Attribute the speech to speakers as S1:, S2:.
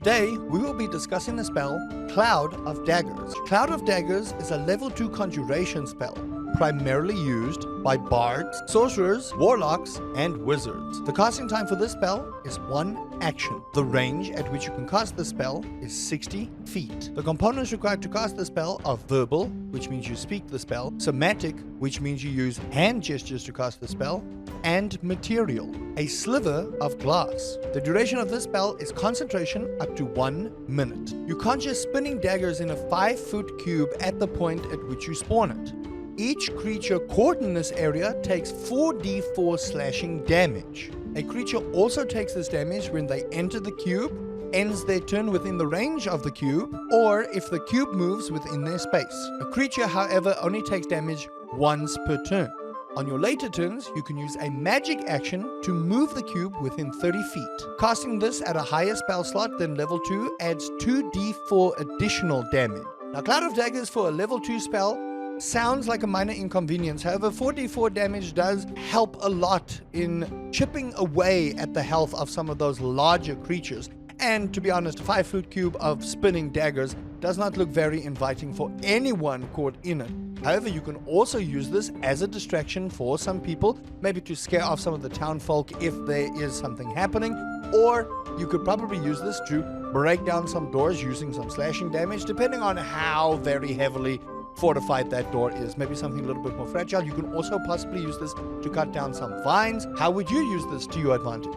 S1: Today, we will be discussing the spell Cloud of Daggers. Cloud of Daggers is a level 2 conjuration spell, primarily used by bards, sorcerers, warlocks, and wizards. The casting time for this spell is 1 action. The range at which you can cast the spell is 60 feet. The components required to cast the spell are verbal, which means you speak the spell, somatic, which means you use hand gestures to cast the spell, and material, a sliver of glass. The duration of this spell is concentration up to 1 minute. You conjure spinning daggers in a 5-foot cube at the point at which you spawn it. Each creature caught in this area takes 4d4 slashing damage. A creature also takes this damage when they enter the cube, ends their turn within the range of the cube, or if the cube moves within their space. A creature, however, only takes damage once per turn. On your later turns, you can use a magic action to move the cube within 30 feet. Casting this at a higher spell slot than level 2 adds 2d4 additional damage. Now, Cloud of Daggers for a level 2 spell sounds like a minor inconvenience. However, 4d4 damage does help a lot in chipping away at the health of some of those larger creatures. And to be honest, a 5-foot cube of spinning daggers does not look very inviting for anyone caught in it. However, you can also use this as a distraction for some people, maybe to scare off some of the town folk if there is something happening, or you could probably use this to break down some doors using some slashing damage, depending on how very heavily fortified that door is. Maybe something a little bit more fragile. You can also possibly use this to cut down some vines. How would you use this to your advantage?